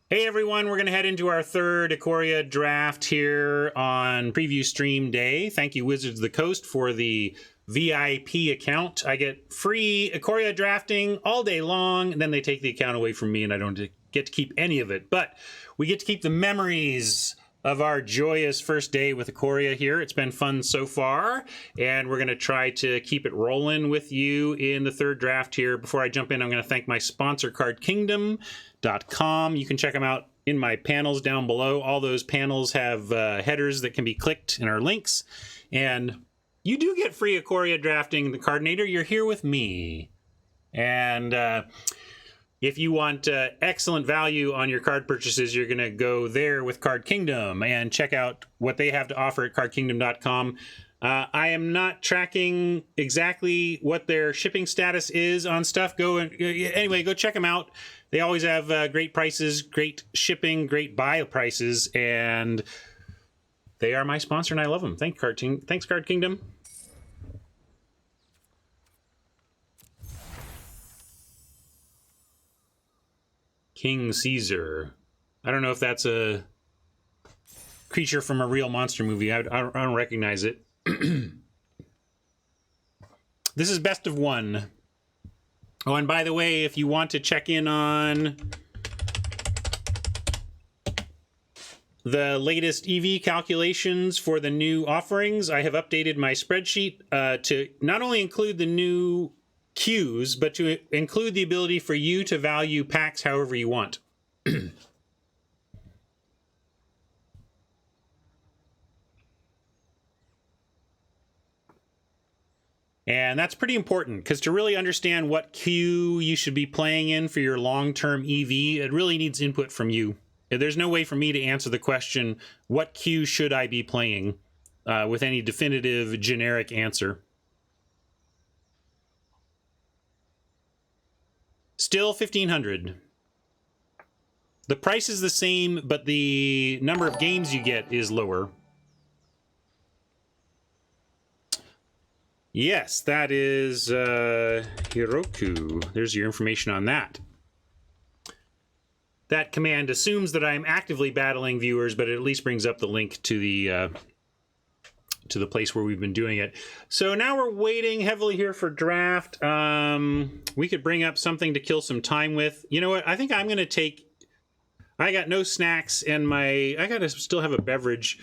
Hey everyone, we're going to head into our third Ikoria draft here on preview stream day. Thank you Wizards of the Coast for the VIP account. I get free Ikoria drafting all day long, and then they take the account away from me and I don't get to keep any of it. But we get to keep the memories of our joyous first day with Ikoria here. It's been fun so far, and we're going to try to keep it rolling with you in the third draft here. Before I jump in, I'm going to thank my sponsor, CardKingdom.com. You can check them out in my panels down below. All those panels have headers that can be clicked and are links, and you do get free Ikoria drafting the Cardinator. You're here with me, and if you want excellent value on your card purchases, you're going to go there with Card Kingdom and check out what they have to offer at cardkingdom.com. I am not tracking exactly what their shipping status is on stuff. Anyway, go check them out. They always have great prices, great shipping, great buy prices, and they are my sponsor, and I love them. Thanks, Card Kingdom. King Caesar. I don't know if that's a creature from a real monster movie. I don't recognize it. This is best of one. Oh, and by the way, if you want to check in on the latest EV calculations for the new offerings, I have updated my spreadsheet to not only include the new queues, but to include the ability for you to value packs however you want. And that's pretty important, because to really understand what queue you should be playing in for your long-term EV, it really needs input from you. There's no way for me to answer the question, what queue should I be playing, with any definitive generic answer. Still 1,500. The price is the same, but the number of games you get is lower. Yes, that is Hiroku. There's your information on that. That command assumes that I'm actively battling viewers, but it at least brings up the link to the place where we've been doing it. So now we're waiting heavily here for draft. We could bring up something to kill some time with. You know what? I think I'm going to take... I got no snacks, and I got to still have a beverage.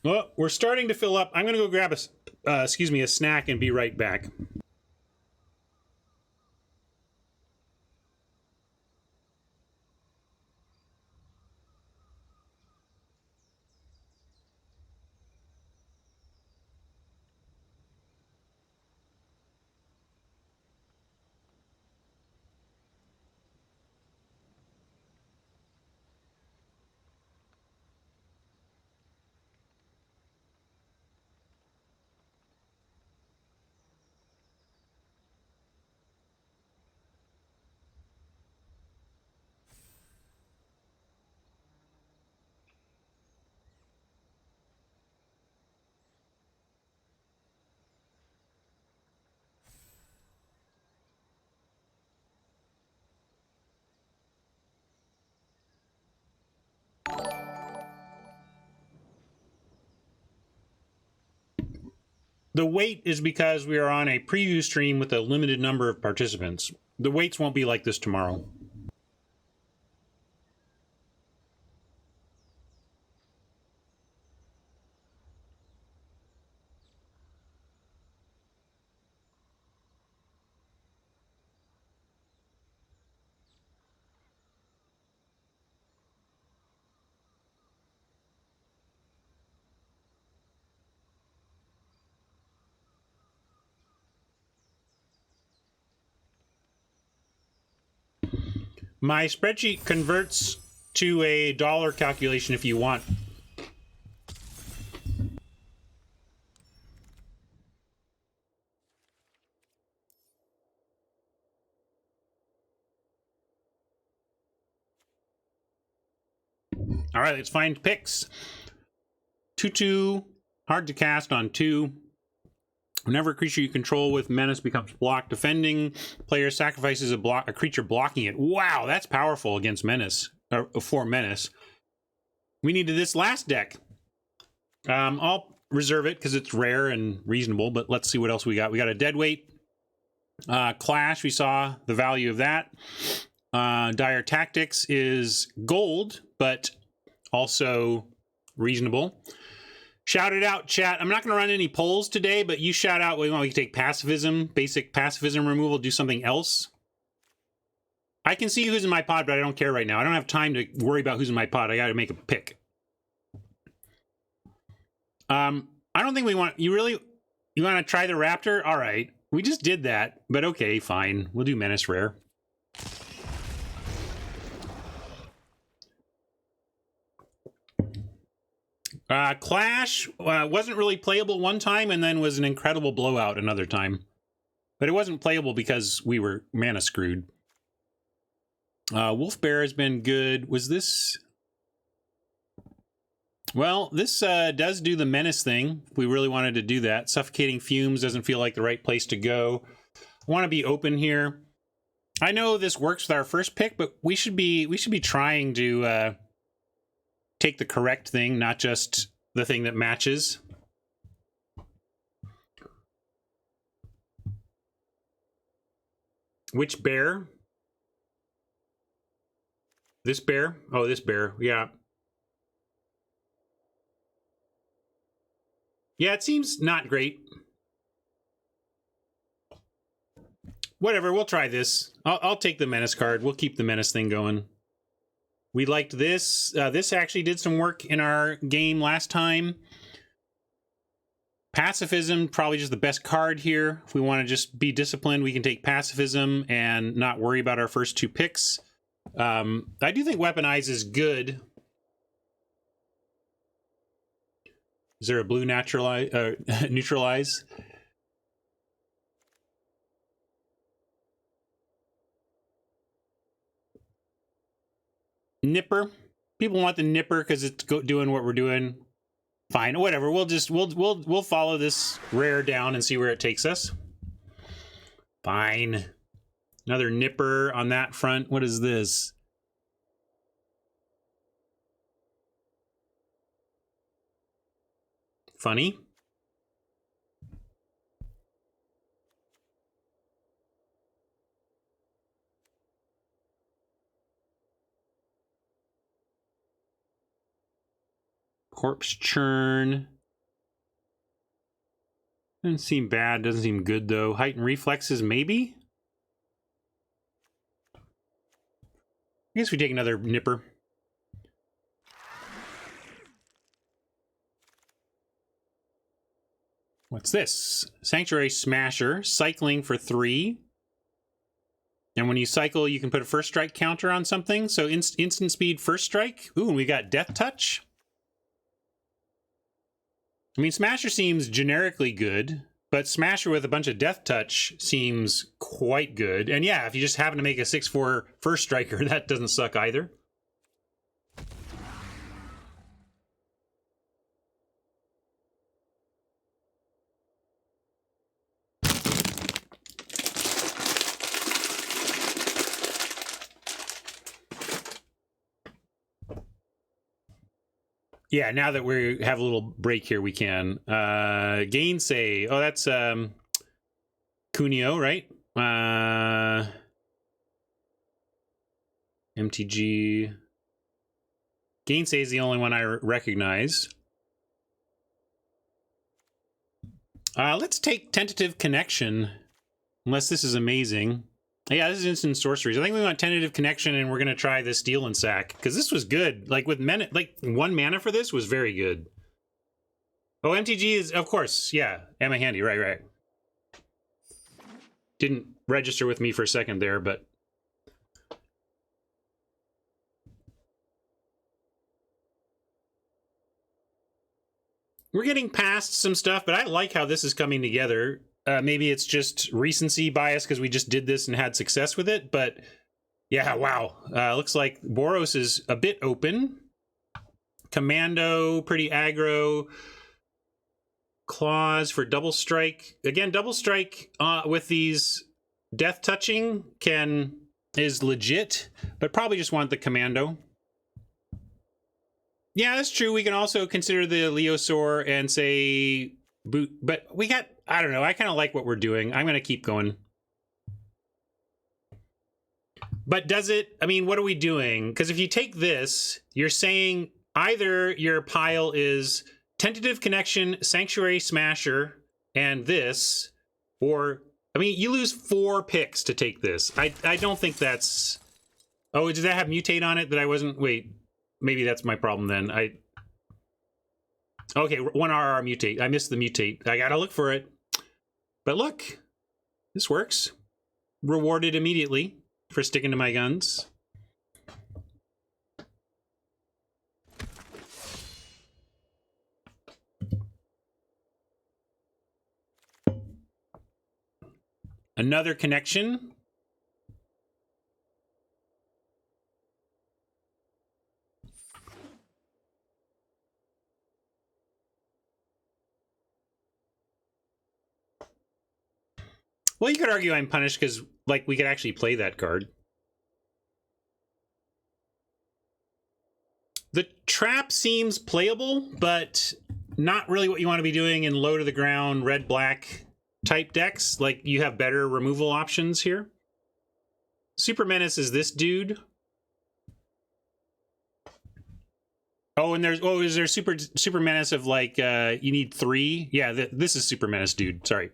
Well, we're starting to fill up. I'm going to go grab a snack and be right back. The wait is because we are on a preview stream with a limited number of participants. The waits won't be like this tomorrow. My spreadsheet converts to a dollar calculation if you want. All right, let's find picks. 2/2, hard to cast on 2. Whenever a creature you control with menace becomes blocked defending, player sacrifices a creature blocking it. Wow, that's powerful against menace, or for menace. We needed this last deck. I'll reserve it because it's rare and reasonable, but let's see what else we got. We got a Deadweight. Clash, we saw the value of that. Dire Tactics is gold, but also reasonable. Shout it out, chat. I'm not going to run any polls today, but you shout out what you want. We can take pacifism, basic pacifism removal, do something else. I can see who's in my pod, but I don't care right now. I don't have time to worry about who's in my pod. I got to make a pick. I don't think we want... You want to try the Raptor? All right. We just did that, but okay, fine. We'll do Menace Rare. Clash wasn't really playable one time and then was an incredible blowout another time. But it wasn't playable because we were mana screwed. Wolf Bear has been good. Was this... Well, this does do the menace thing, if we really wanted to do that. Suffocating Fumes doesn't feel like the right place to go. I want to be open here. I know this works with our first pick, but we should be trying to take the correct thing, not just the thing that matches. Which bear? This bear? Oh, this bear. Yeah. Yeah, it seems not great. Whatever, we'll try this. I'll take the menace card. We'll keep the menace thing going. We liked this. This actually did some work in our game last time. Pacifism, probably just the best card here. If we want to just be disciplined, we can take Pacifism and not worry about our first two picks. I do think Weaponize is good. Is there a blue neutralize? Nipper. People want the Nipper because it's doing what we're doing. Fine, whatever. We'll follow this rare down and see where it takes us. Fine. Another Nipper on that front. What is this? Funny. Corpse Churn. Doesn't seem bad. Doesn't seem good, though. Heightened Reflexes, maybe? I guess we take another Nipper. What's this? Sanctuary Smasher. Cycling for 3. And when you cycle, you can put a first strike counter on something. So instant speed first strike. Ooh, and we got Death Touch. I mean, Smasher seems generically good, but Smasher with a bunch of Death Touch seems quite good. And yeah, if you just happen to make a 6/4 first striker, that doesn't suck either. Yeah, now that we have a little break here, we can. Gainsay. Oh, that's Cuneo, right? MTG. Gainsay is the only one I recognize. Let's take Tentative Connection, unless this is amazing. Yeah, this is instant sorceries. I think we want Tentative Connection, and we're going to try the Steel and Sack, because this was good. Like, with like 1 mana for this was very good. Oh, MTG is, of course, yeah. Emma Handy, right. Didn't register with me for a second there, but... We're getting past some stuff, but I like how this is coming together. Maybe it's just recency bias because we just did this and had success with it, but yeah, wow. Looks like Boros is a bit open. Commando, pretty aggro. Claws for double strike. Again, double strike with these death touching is legit, but probably just want the commando. Yeah, that's true. We can also consider the Leosaur and say boot, but we got, I don't know. I kind of like what we're doing. I'm going to keep going. But does it, I mean, what are we doing? Because if you take this, you're saying either your pile is Tentative Connection, Sanctuary Smasher, and this, or, I mean, you lose 4 picks to take this. I don't think that's, oh, does that have mutate on it that I wasn't, wait, maybe that's my problem then. Okay, 1 RR mutate. I missed the mutate. I gotta look for it. But look, this works. Rewarded immediately for sticking to my guns. Another connection. Well, you could argue I'm punished because, like, we could actually play that card. The trap seems playable, but not really what you want to be doing in low to the ground, red-black type decks. Like, you have better removal options here. Super Menace is this dude. Oh, and there's, oh, is there Super Menace of, like, you need 3? Yeah, this is Super Menace dude, sorry.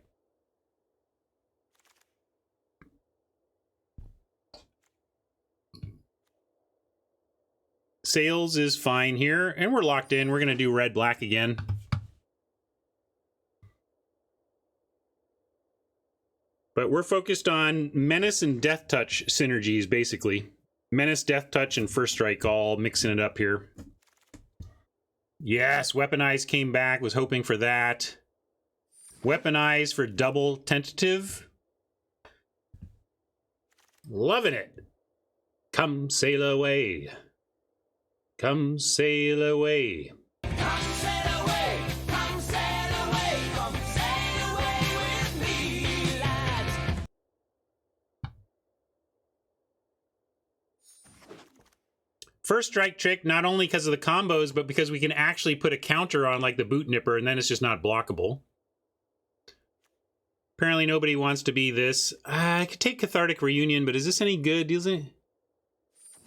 Sales is fine here, and we're locked in. We're going to do red-black again. But we're focused on Menace and Death Touch synergies, basically. Menace, Death Touch, and First Strike all mixing it up here. Yes, Weaponize came back. Was hoping for that. Weaponize for double tentative. Loving it. Come sail away. Come sail away. Come sail away, come sail away, come sail away with me, lads. First strike trick, not only because of the combos, but because we can actually put a counter on like the boot nipper, and then it's just not blockable. Apparently nobody wants to be this. I could take Cathartic Reunion, but is this any good, is it?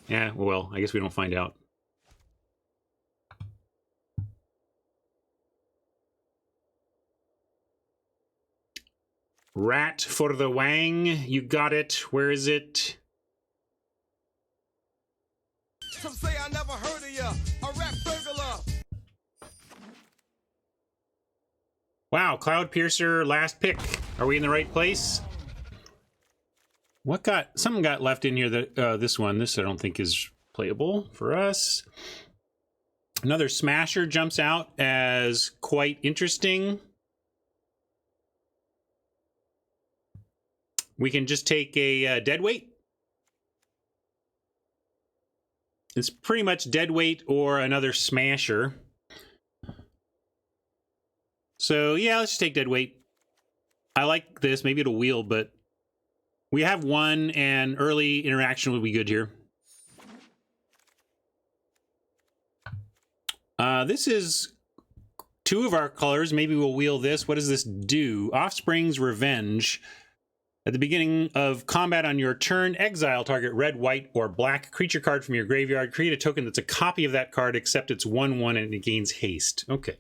Yeah, well, I guess we don't find out. Rat for the Wang. You got it. Where is it? Some say I never heard of ya, a rap burglar. Wow, Cloud Piercer, last pick. Are we in the right place? What got... Something got left in here that... this one. This I don't think is playable for us. Another Smasher jumps out as quite interesting. We can just take a deadweight. It's pretty much deadweight or another Smasher. So yeah, let's just take deadweight. I like this. Maybe it'll wheel, but we have 1, and early interaction would be good here. This is 2 of our colors. Maybe we'll wheel this. What does this do? Offspring's Revenge. At the beginning of combat on your turn, exile target red, white, or black creature card from your graveyard. Create a token that's a copy of that card, except it's 1/1 and it gains haste. Okay.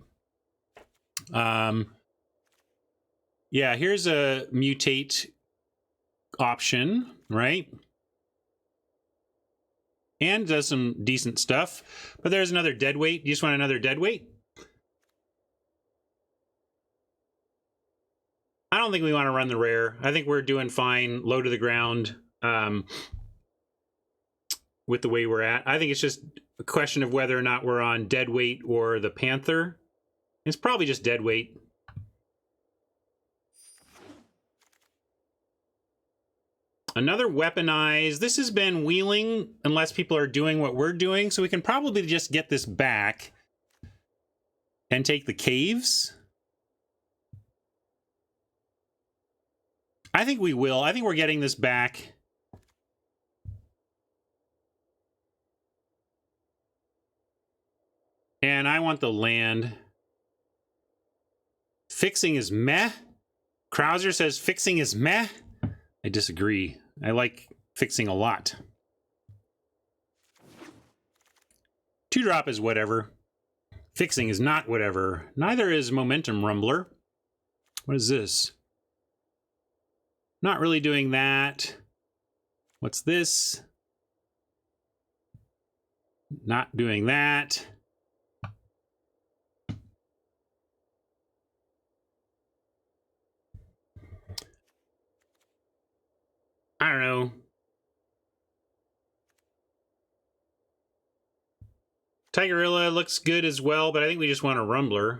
Yeah, here's a mutate option, right? And does some decent stuff. But there's another deadweight. You just want another deadweight? I don't think we want to run the rare. I think we're doing fine, low to the ground, with the way we're at. I think it's just a question of whether or not we're on deadweight or the Panther. It's probably just deadweight. Another Weaponize. This has been wheeling unless people are doing what we're doing, so we can probably just get this back and take the Caves. I think we will. I think we're getting this back. And I want the land. Fixing is meh. Krauser says fixing is meh. I disagree. I like fixing a lot. 2-drop is whatever. Fixing is not whatever. Neither is Momentum Rumbler. What is this? Not really doing that. What's this? Not doing that. I don't know. Tigerilla looks good as well, but I think we just want a Rumbler.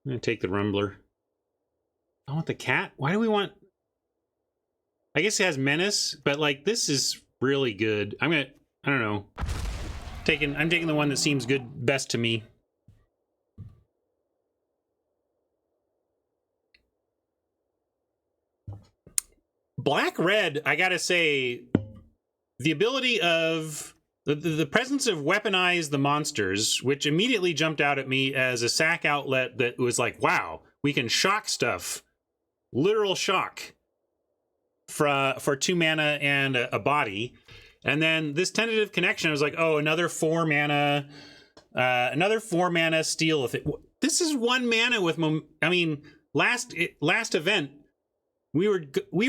I'm going to take the Rumbler. I want the cat? Why do we want... I guess it has Menace, but like this is really good. I don't know. I'm taking the one that seems good best to me. Black-red, I gotta say, the ability of the presence of weaponize the monsters, which immediately jumped out at me as a sack outlet that was like, wow, we can shock stuff. Literal shock for 2 mana and a body. And then this tentative connection, I was like, oh, another 4 mana steal. This is 1 mana with I mean, last event we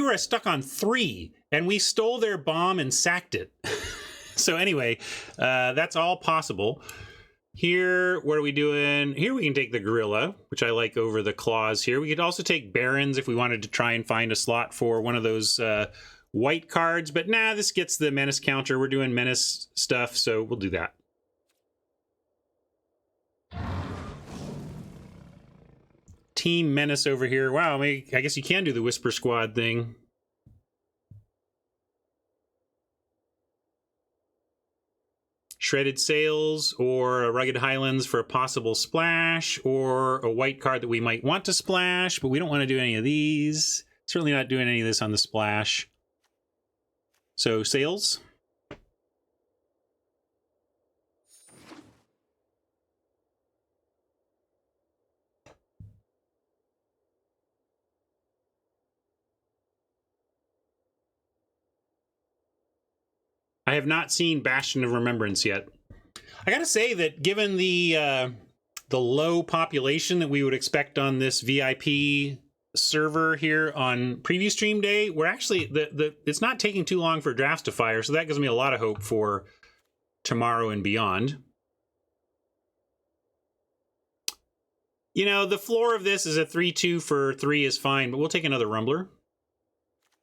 were stuck on 3 and we stole their bomb and sacked it. So anyway, that's all possible. Here, what are we doing? Here we can take the Gorilla, which I like over the Claws here. We could also take Barons if we wanted to try and find a slot for one of those white cards. But nah, this gets the Menace counter. We're doing Menace stuff, so we'll do that. Team Menace over here. Wow, I guess you can do the Whisper Squad thing. Shredded Sails or a Rugged Highlands for a possible splash, or a white card that we might want to splash, but we don't want to do any of these. Certainly not doing any of this on the splash. So, Sails. I have not seen Bastion of Remembrance yet. I gotta say that given the low population that we would expect on this VIP server here on preview stream day, we're actually it's not taking too long for drafts to fire, so that gives me a lot of hope for tomorrow and beyond. You know, the floor of this is a 3/2 for 3 is fine, but we'll take another Rumbler.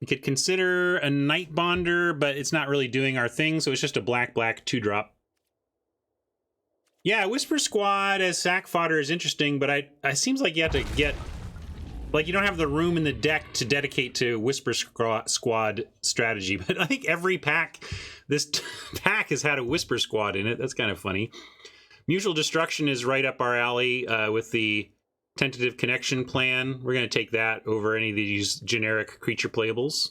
We could consider a Night Bonder, but it's not really doing our thing, so it's just a black 2-drop. Yeah, Whisper Squad as sack fodder is interesting, but it seems like you have to get... Like, you don't have the room in the deck to dedicate to Whisper Squad strategy, but I think every pack, this pack has had a Whisper Squad in it. That's kind of funny. Mutual Destruction is right up our alley with the Tentative Connection plan. We're going to take that over any of these generic creature playables.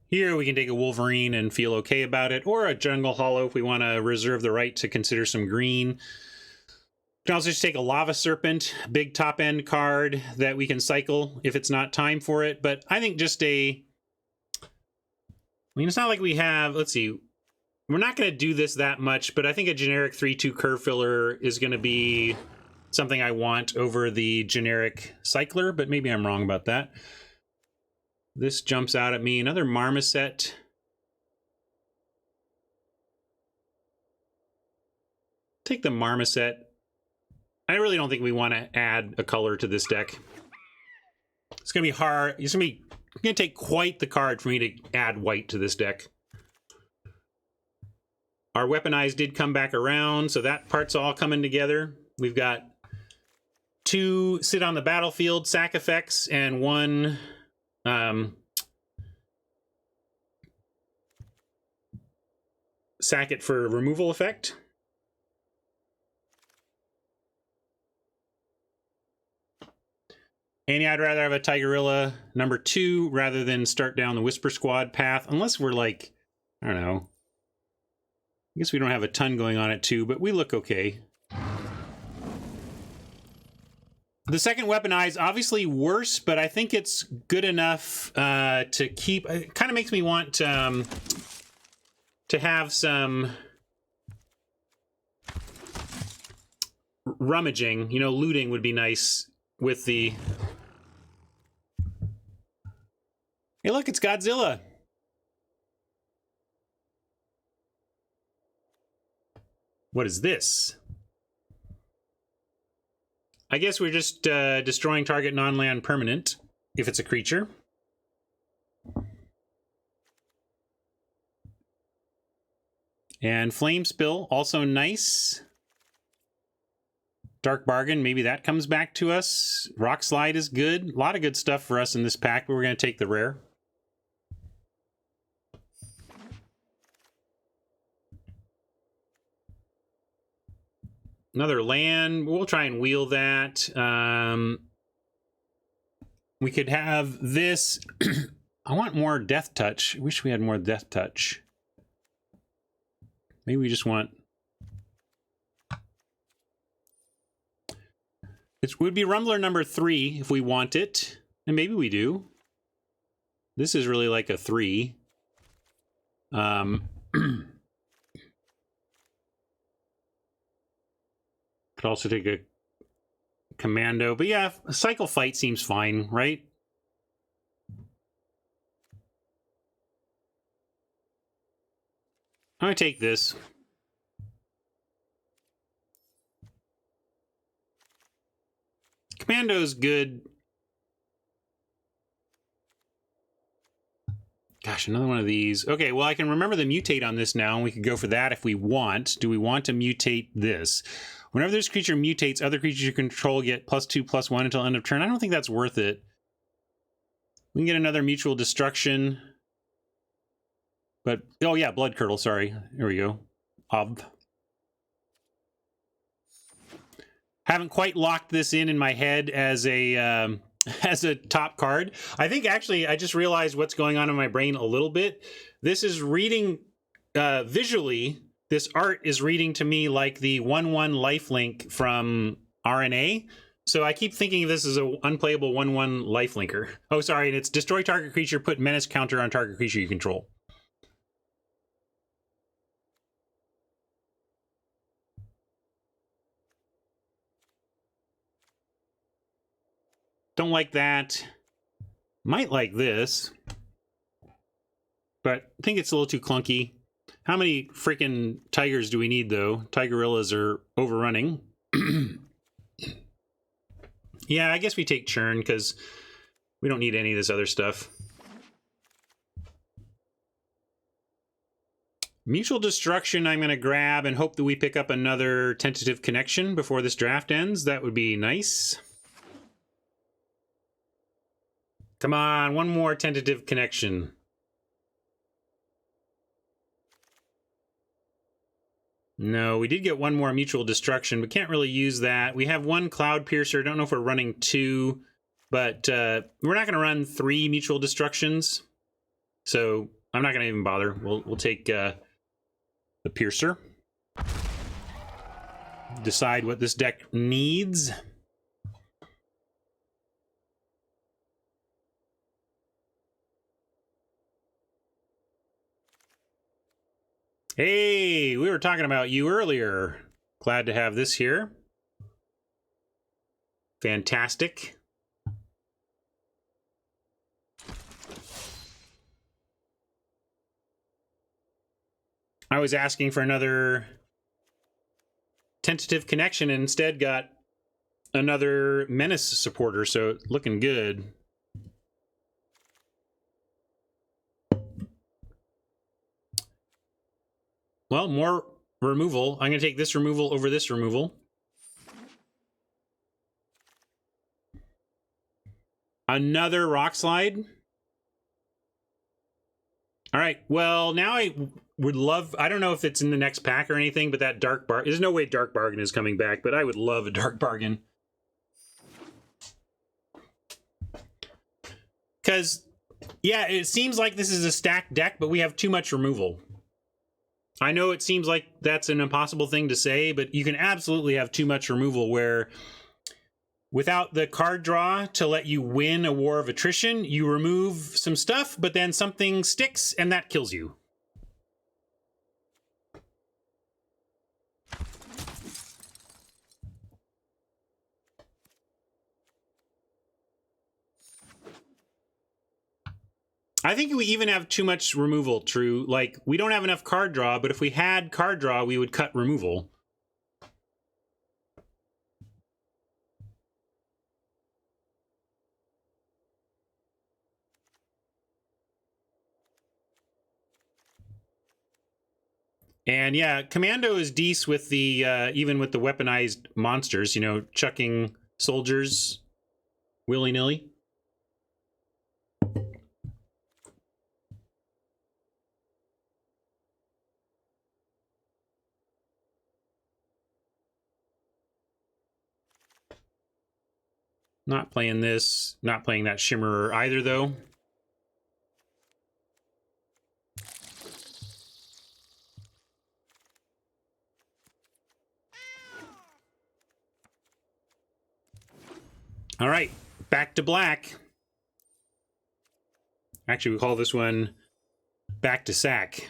Here we can take a Wolverine and feel okay about it, or a Jungle Hollow if we want to reserve the right to consider some green. We can also just take a Lava Serpent, big top-end card that we can cycle if it's not time for it. But I think just a... I mean, it's not like we have... Let's see. We're not going to do this that much, but I think a generic 3/2 curve filler is going to be something I want over the generic cycler, but maybe I'm wrong about that. This jumps out at me. Another Marmoset. Take the Marmoset. I really don't think we want to add a color to this deck. It's going to be hard. It's going to take quite the card for me to add white to this deck. Our Weaponize did come back around, so that part's all coming together. We've got 2 sit on the battlefield sack effects and 1 sack it for removal effect. And yeah, I'd rather have a Tigerilla number 2 rather than start down the Whisper Squad path, unless we're like, I don't know. I guess we don't have a ton going on at 2, but we look okay. The second weaponize, obviously worse, but I think it's good enough to keep. It kind of makes me want to have some rummaging. You know, looting would be nice with the. Hey, look, it's Godzilla. What is this? I guess we're just destroying target non-land permanent, if it's a creature. And Flame Spill, also nice. Dark Bargain, maybe that comes back to us. Rock Slide is good. A lot of good stuff for us in this pack, but we're going to take the rare. Another land. We'll try and wheel that. We could have this. I want more Death Touch. I wish we had more Death Touch. Maybe we just want... It would be Rumbler number 3 if we want it. And maybe we do. This is really like a 3. Could also take a commando. But yeah, a cycle fight seems fine, right? I'm going to take this. Commando's good. Gosh, another one of these. Okay, well, I can remember the mutate on this now, and we could go for that if we want. Do we want to mutate this? Whenever this creature mutates, other creatures you control get +2/+1 until end of turn. I don't think that's worth it. We can get another mutual destruction. But, oh yeah, Blood Curdle, sorry. Here we go. Haven't quite locked this in my head as a top card. I think actually I just realized what's going on in my brain a little bit. This is reading visually. This art is reading to me like the 1/1 lifelink from RNA. So I keep thinking this is an unplayable 1/1 lifelinker. Oh, sorry, and it's destroy target creature, put menace counter on target creature you control. Don't like that. Might like this. But I think it's a little too clunky. How many freaking tigers do we need, though? Tigerillas are overrunning. Yeah, I guess we take Churn, because we don't need any of this other stuff. Mutual Destruction I'm going to grab and hope that we pick up another Tentative Connection before this draft ends. That would be nice. Come on, one more Tentative Connection. No, we did get one more Mutual Destruction, but can't really use that. We have one Cloud Piercer. Don't know if we're running 2, but we're not going to run 3 Mutual Destructions. So I'm not going to even bother. We'll take the Piercer. Decide what this deck needs. Hey, we were talking about you earlier. Glad to have this here. Fantastic. I was asking for another Tentative Connection and instead got another Menace supporter, so looking good. Well, more removal. I'm going to take this removal over this removal. Another Rock Slide. All right. Well, now would love, I don't know if it's in the next pack or anything, but that Dark Bargain, there's no way Dark Bargain is coming back, but I would love a Dark Bargain. Because, yeah, it seems like this is a stacked deck, but we have too much removal. I know it seems like that's an impossible thing to say, but you can absolutely have too much removal where without the card draw to let you win a war of attrition, you remove some stuff, but then something sticks and that kills you. I think we even have too much removal, True. Like, we don't have enough card draw, but if we had card draw, we would cut removal. And yeah, Commando is decent with the, even with the weaponized monsters, you know, chucking soldiers willy-nilly. Not playing this, not playing that Shimmerer either, though. All right, back to black. Actually, we call this one back to sack.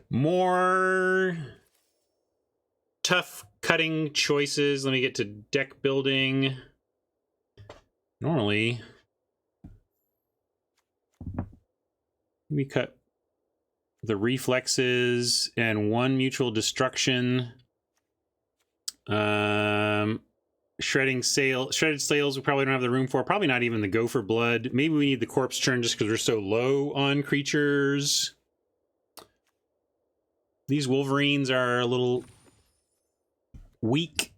More tough cutting choices. Let me get to deck building. Normally, we cut the reflexes and one mutual destruction. Shredded sails we probably don't have the room for. Probably not even the go for blood. Maybe we need the corpse churn just because we're so low on creatures. These Wolverines are a little weak.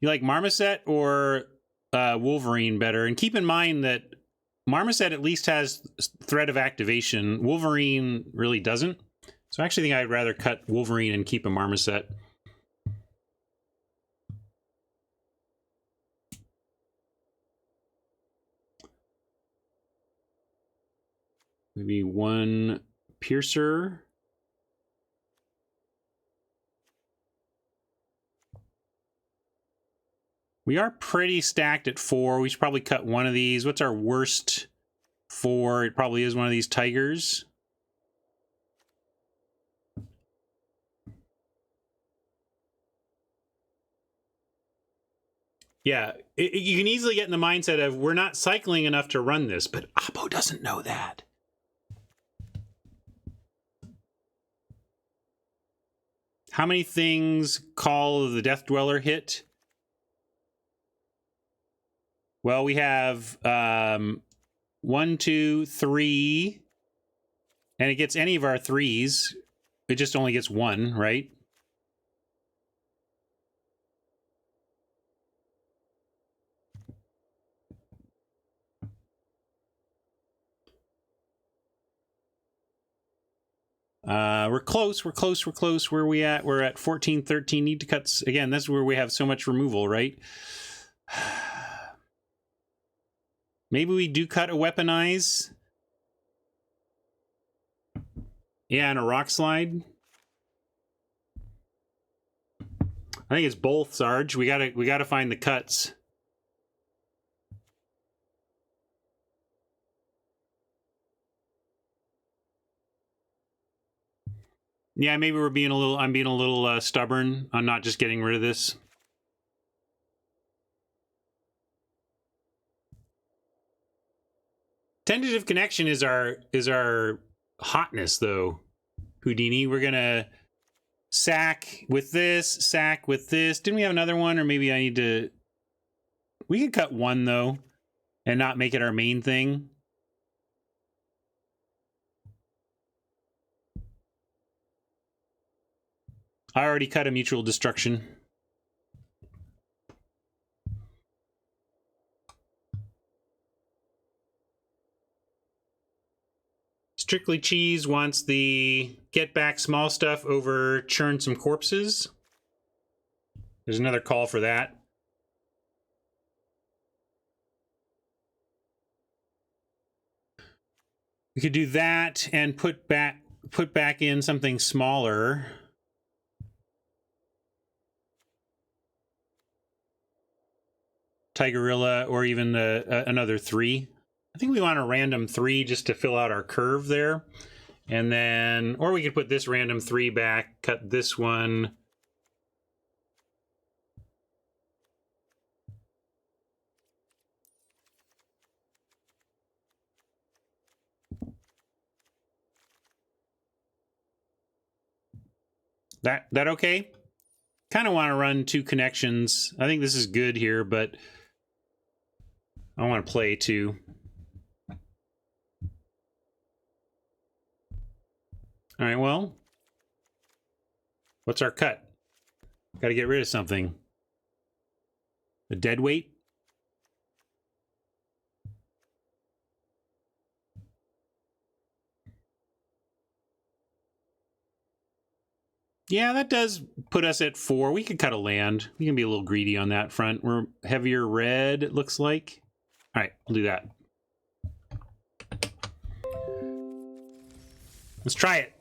You like Marmoset or Wolverine better? And keep in mind that Marmoset at least has threat of activation. Wolverine really doesn't. So I actually think I'd rather cut Wolverine and keep a Marmoset. Maybe one Piercer. We are pretty stacked at 4. We should probably cut one of these. What's our worst 4? It probably is one of these Tigers. Yeah, you can easily get in the mindset of we're not cycling enough to run this, but Oppo doesn't know that. How many things Call of the Death Dweller hit? Well, we have 1, 2, 3, and it gets any of our 3s. It just only gets 1, right? We're close. Where are we at? We're at 14, 13. Need to cut. Again, that's where we have so much removal, right? Maybe we do cut a weaponize. Yeah, and a rock slide. I think it's both, Sarge. We gotta find the cuts. Yeah, maybe I'm being a little stubborn on not just getting rid of this. Tentative connection is our hotness, though, Houdini. We're gonna sack with this, sack with this. Didn't we have another one? Or maybe I need to... We could cut one, though, and not make it our main thing. I already cut a mutual destruction. Strictly Cheese wants the get back small stuff over churn some corpses. There's another call for that. We could do that and put back in something smaller. Tigerilla, or even another 3. I think we want a random 3 just to fill out our curve there. And then, or we could put this random 3 back, cut this one. That okay? Kind of want to run 2 connections. I think this is good here, but I want to play 2. All right, well, what's our cut? Got to get rid of something. A dead weight? Yeah, that does put us at 4. We could cut a land. We can be a little greedy on that front. We're heavier red, it looks like. All right, we'll do that. Let's try it.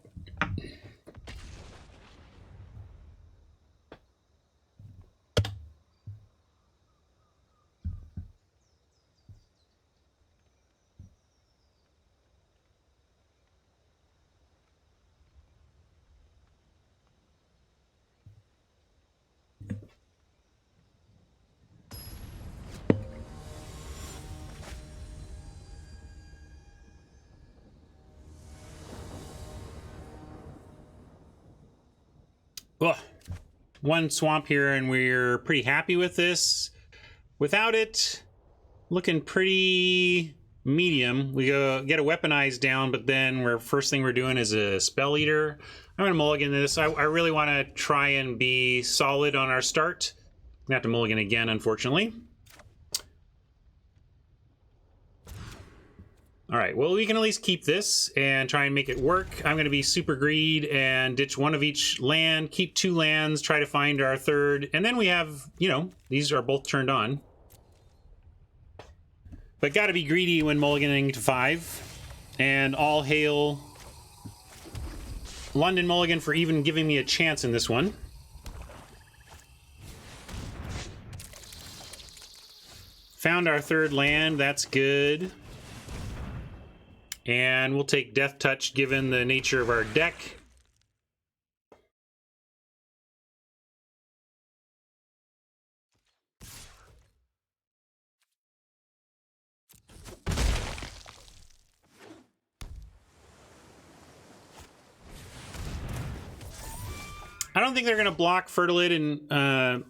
Ugh. 1 swamp here, and we're pretty happy with this. Without it, looking pretty medium. We go get a weaponized down, but then first thing we're doing is a spell eater. I'm gonna mulligan this. I really want to try and be solid on our start. I'm gonna have to mulligan again, unfortunately. All right, well, we can at least keep this and try and make it work. I'm going to be super greed and ditch 1 of each land, keep 2 lands, try to find our 3rd, and then we have, you know, these are both turned on. But got to be greedy when mulliganing to 5. And all hail London Mulligan for even giving me a chance in this one. Found our 3rd land, that's good. And we'll take Death Touch given the nature of our deck. I don't think they're going to block Fertilid, and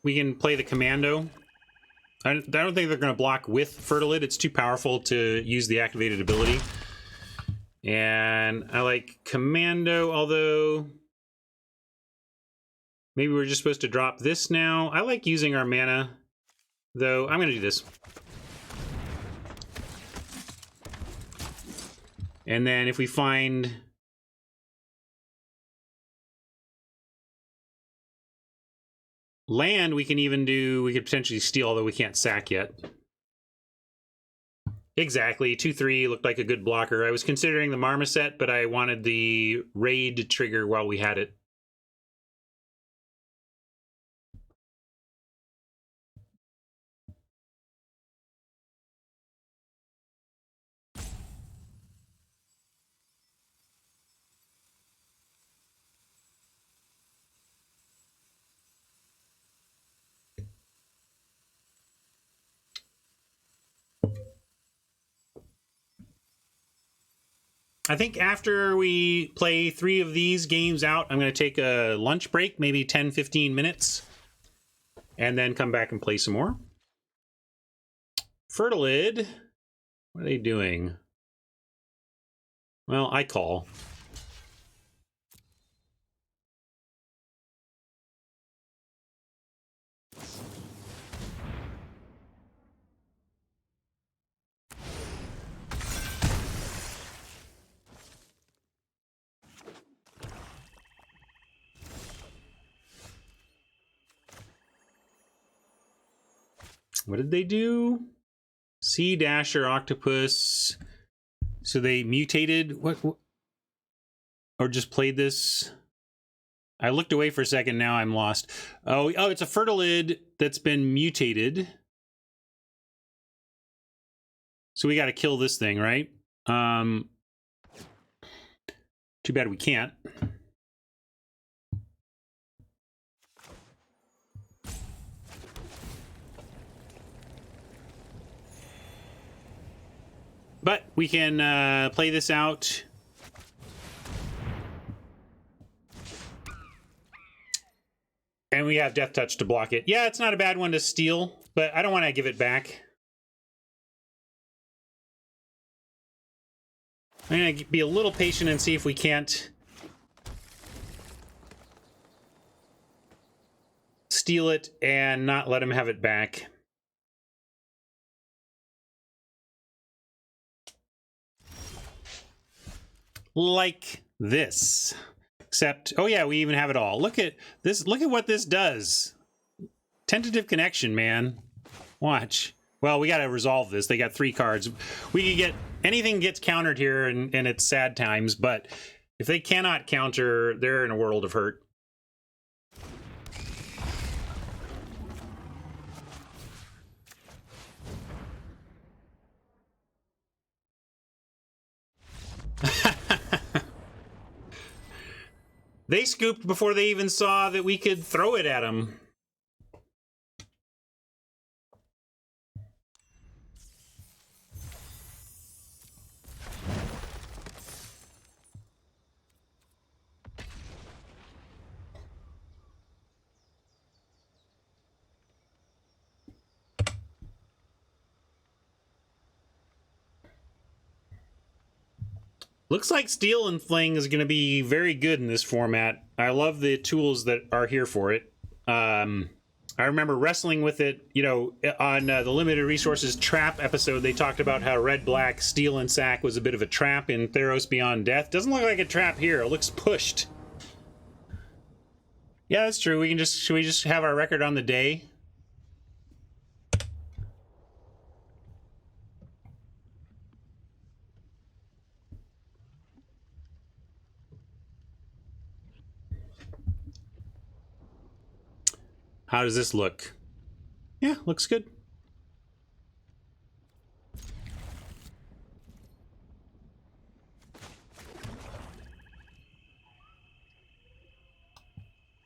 we can play the Commando. I don't think they're going to block with Fertilid. It's too powerful to use the activated ability. And I like Commando, although maybe we're just supposed to drop this now. I like using our mana, though. I'm going to do this. And then if we find land, we could potentially steal, although we can't sack yet. Exactly, 2/3 looked like a good blocker. I was considering the Marmoset, but I wanted the raid trigger while we had it. I think after we play 3 of these games out, I'm going to take a lunch break, maybe 10-15 minutes, and then come back and play some more. Fertilid, what are they doing? Well, I call. What did they do? Sea Dasher Octopus. So they mutated? What? Or just played this? I looked away for a second, now I'm lost. Oh, it's a Fertilid that's been mutated. So we got to kill this thing, right? Too bad we can't. But we can play this out. And we have Death Touch to block it. Yeah, it's not a bad one to steal, but I don't want to give it back. I'm going to be a little patient and see if we can't steal it and not let him have it back. Like this. Except, oh yeah, we even have it all. Look at this. Look at what this does. Tentative connection, man. Watch. Well, we got to resolve this. They got 3 cards. We can get anything gets countered here, and it's sad times. But if they cannot counter, they're in a world of hurt. They scooped before they even saw that we could throw it at them. Looks like Steel and Fling is going to be very good in this format. I love the tools that are here for it. I remember wrestling with it, you know, on the Limited Resources Trap episode. They talked about how Red-Black, Steel, and Sack was a bit of a trap in Theros Beyond Death. Doesn't look like a trap here. It looks pushed. Yeah, that's true. Should we just have our record on the day? How does this look? Yeah, looks good.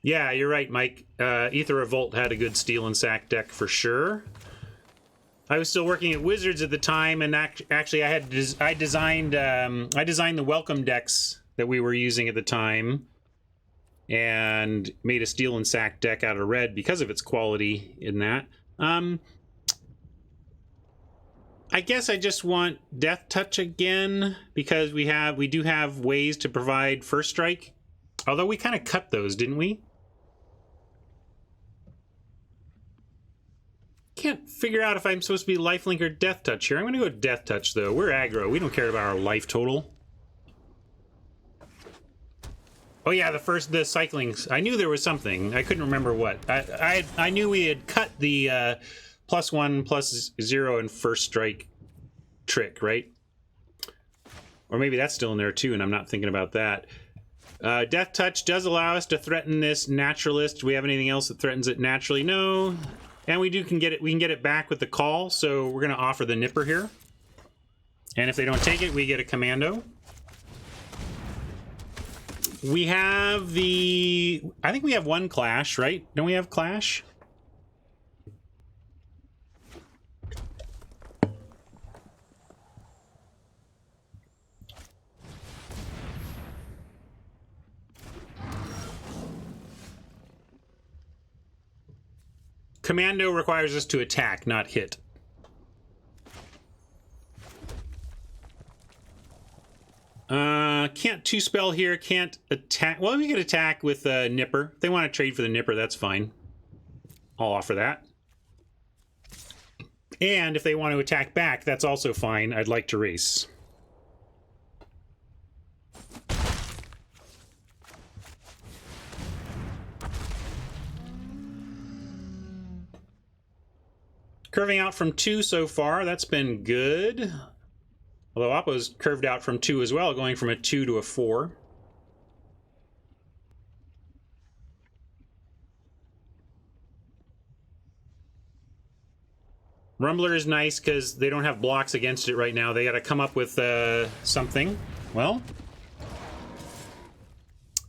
Yeah, you're right, Mike. Ether Revolt had a good Steel and Sack deck for sure. I was still working at Wizards at the time, and actually, I designed the welcome decks that we were using at the time, and made a Steel and Sack deck out of red because of its quality in that. I guess I just want Death Touch again because we do have ways to provide First Strike. Although we kind of cut those, didn't we? Can't figure out if I'm supposed to be Lifelink or Death Touch here. I'm going to go Death Touch, though. We're aggro. We don't care about our life total. Oh, yeah, the cycling. I knew there was something. I couldn't remember what. I knew we had cut the +1, +0, and First Strike trick, right? Or maybe that's still in there, too, and I'm not thinking about that. Death Touch does allow us to threaten this Naturalist. Do we have anything else that threatens it naturally? No. And we can get it back with the call, so we're going to offer the Nipper here. And if they don't take it, we get a Commando. We have I think we have 1 Clash, right? Don't we have Clash? Commando requires us to attack, not hit. Can't 2-spell here, can't attack. Well, we could attack with Nipper. If they want to trade for the Nipper, that's fine. I'll offer that. And if they want to attack back, that's also fine. I'd like to race. Curving out from 2 so far. That's been good. Although Oppo's curved out from 2 as well, going from a 2 to a 4. Rumbler is nice because they don't have blocks against it right now. They got to come up with something. Well,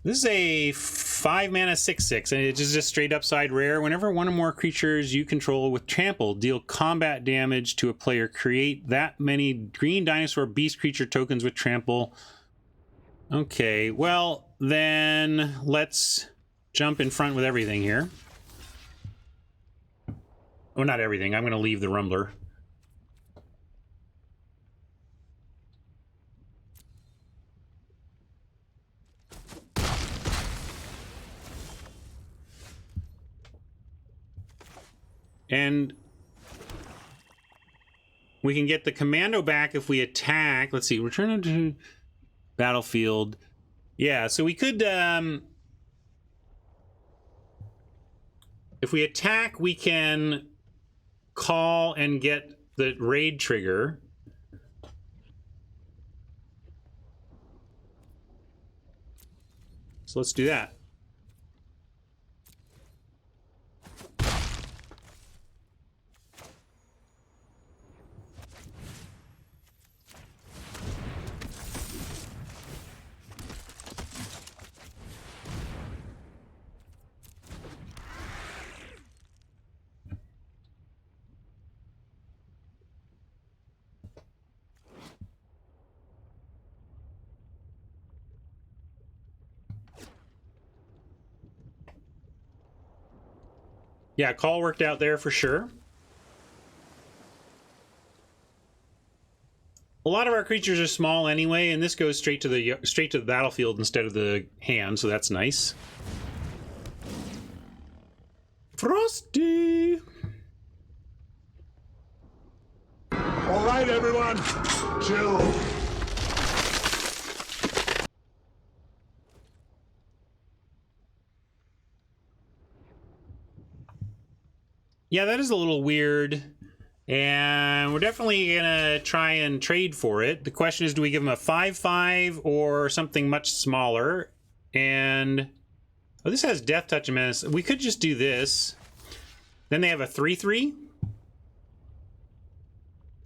this is a 5 mana 6/6, and it's just straight upside rare. Whenever one or more creatures you control with trample deal combat damage to a player, create that many green dinosaur beast creature tokens with trample. Okay, well, then let's jump in front with everything here. Well, not everything. I'm going to leave the Rumbler. And we can get the commando back if we attack. Let's see. Return to battlefield. Yeah, so we could... if we attack, we can call and get the raid trigger. So let's do that. Yeah, call worked out there for sure. A lot of our creatures are small anyway, and this goes straight to the battlefield instead of the hand, so that's nice. Frosty. All right, everyone, chill. Yeah, that is a little weird. And we're definitely gonna try and trade for it. The question is, do we give them a 5/5 or something much smaller? And oh, this has Death Touch and Menace. We could just do this. Then they have a 3/3.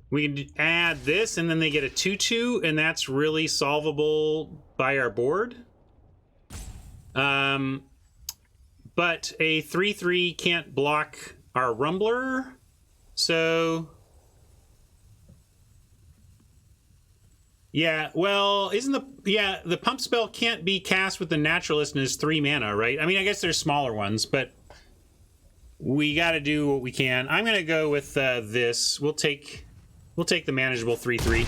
We can add this, and then they get a 2/2, and that's really solvable by our board. But a 3/3 can't block our Rumbler, so yeah. Well, isn't the pump spell can't be cast with the Naturalist and is 3 mana, right? I mean, I guess there's smaller ones, but we got to do what we can. I'm gonna go with this. We'll take the manageable 3/3.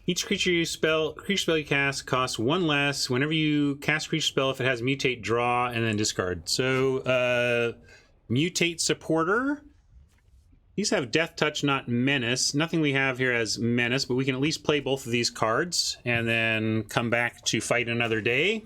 Each creature spell you cast costs 1 less. Whenever you cast a creature spell, if it has mutate, draw, and then discard. So, mutate supporter. These have Death Touch, not Menace. Nothing we have here has Menace, but we can at least play both of these cards and then come back to fight another day.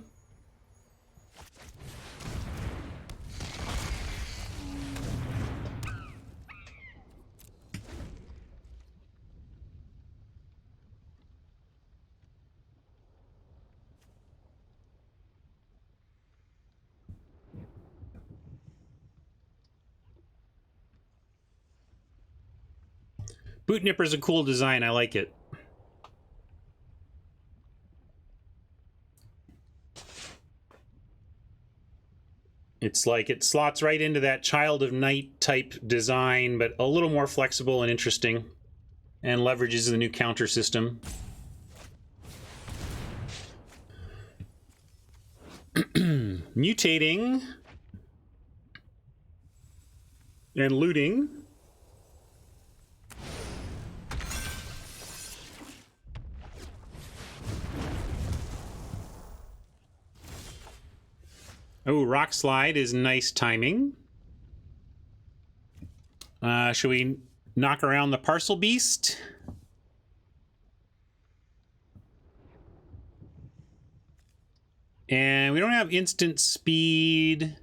Boot Nipper is a cool design. I like it. It's like it slots right into that Child of Night type design, but a little more flexible and interesting, and leverages the new counter system. Mutating and looting. Oh, Rock Slide is nice timing. Should we knock around the Parcel Beast? And we don't have instant speed.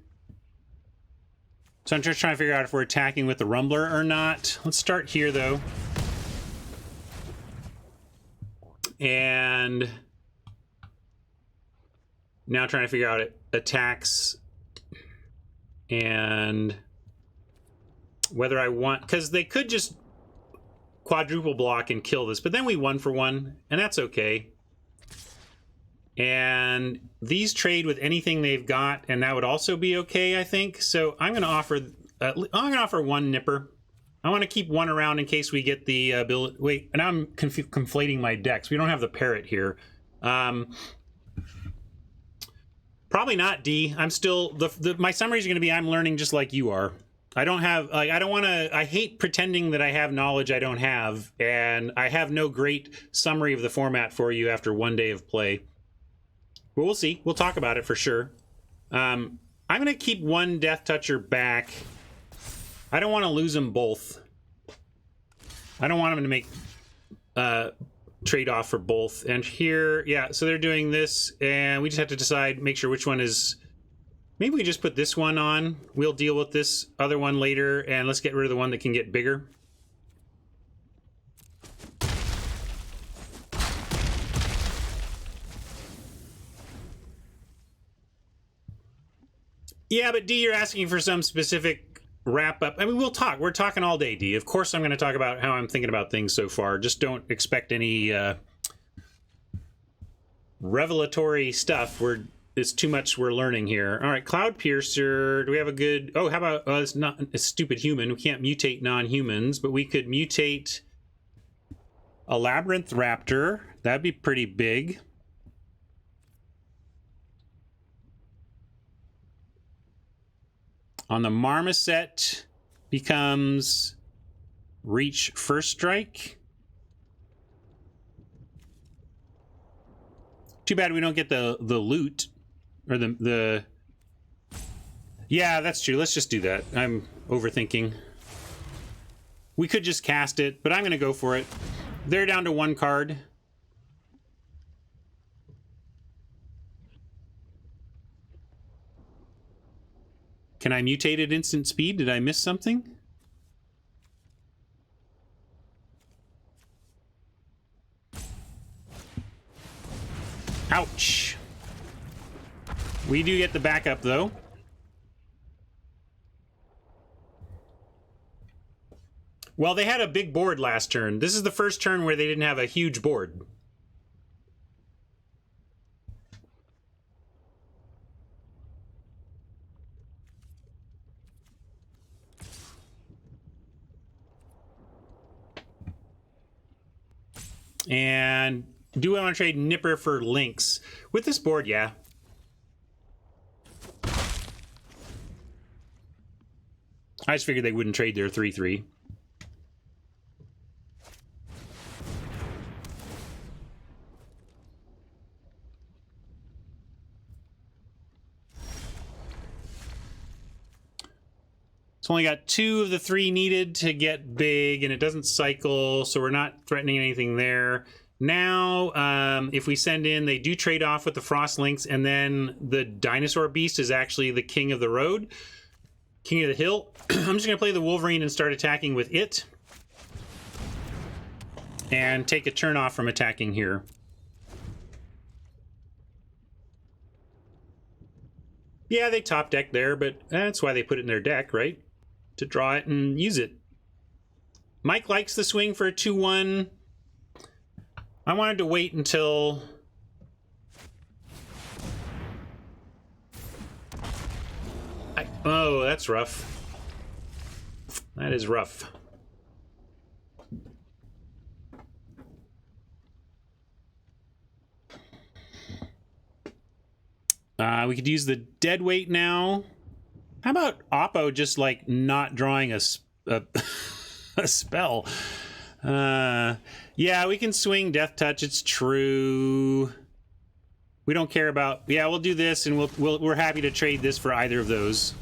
So I'm just trying to figure out if we're attacking with the Rumbler or not. Let's start here, though. And now trying to figure out attacks and whether I want... Because they could just quadruple block and kill this, but then we 1-for-1, and that's okay. And these trade with anything they've got, and that would also be okay, I think. So I'm going to offer one Nipper. I want to keep one around in case we get the ability. Wait, now I'm conflating my decks. We don't have the Parrot here. Probably not D. I'm still my summary is going to be I'm learning just like you are. I don't have I don't want to. I hate pretending that I have knowledge I don't have, and I have no great summary of the format for you after one day of play. But we'll see. We'll talk about it for sure. I'm going to keep one Death Toucher back. I don't want to lose them both. I don't want them to make trade-off for both. And here, yeah, so they're doing this, and we just have to decide, make sure which one is... Maybe we just put this one on. We'll deal with this other one later, and let's get rid of the one that can get bigger. Yeah, but D, you're asking for some specific wrap up. I mean, we'll talk. We're talking all day, D. Of course, I'm going to talk about how I'm thinking about things so far. Just don't expect any revelatory stuff. It's too much we're learning here. All right, Cloud Piercer. Do we have a good... Oh, how about... it's not a stupid human. We can't mutate non-humans, but we could mutate a Labyrinth Raptor. That'd be pretty big. On the Marmoset becomes Reach First Strike. Too bad we don't get the loot or the. Yeah, that's true. Let's just do that. I'm overthinking. We could just cast it, but I'm going to go for it. They're down to one card. Can I mutate at instant speed? Did I miss something? Ouch. We do get the backup, though. Well, they had a big board last turn. This is the first turn where they didn't have a huge board. And do I want to trade Nipper for Lynx? With this board, yeah. I just figured they wouldn't trade their 3/3. It's only got 2 of the 3 needed to get big, and it doesn't cycle, so we're not threatening anything there. Now, if we send in, they do trade off with the Frost Lynx, and then the Dinosaur Beast is actually the king of the road, king of the hill. I'm just going to play the Wolverine and start attacking with it. And take a turn off from attacking here. Yeah, they top deck there, but that's why they put it in their deck, right? To draw it and use it. Mike likes the swing for a 2/1. I wanted to wait until... Oh, that's rough. That is rough. We could use the dead weight now. How about Oppo just like not drawing a spell? Yeah, we can swing Death Touch. It's true. We don't care about... Yeah, we'll do this, and we're happy to trade this for either of those.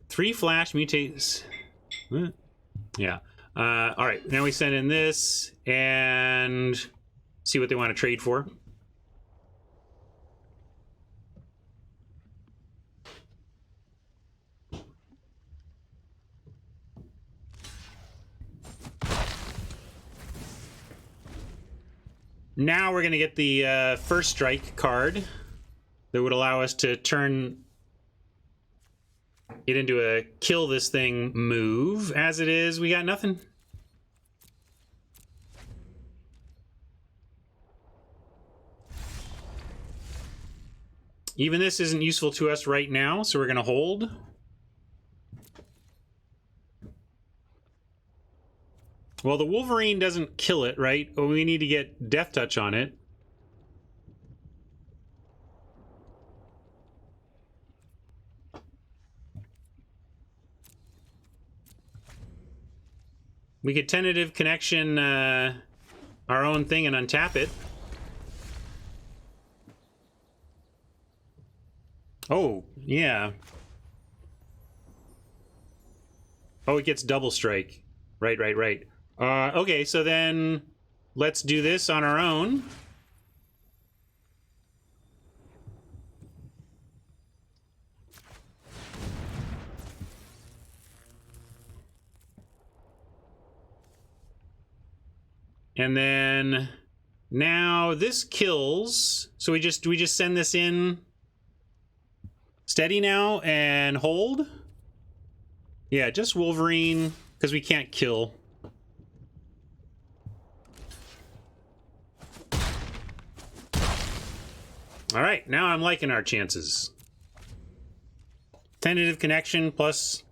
Three flash mutates. Yeah. All right. Now we send in this and see what they want to trade for. Now we're going to get the first strike card that would allow us to turn it into a kill this thing move. As it is, we got nothing. Even this isn't useful to us right now, so we're going to hold. Well, the Wolverine doesn't kill it, right? Oh, we need to get Death Touch on it. We could tentative connection our own thing and untap it. Oh, yeah. Oh, it gets double strike. Right. Okay, so then let's do this on our own. And then now this kills. So we just send this in steady now and hold. Yeah, just Wolverine because we can't kill. All right, now I'm liking our chances. Tentative connection plus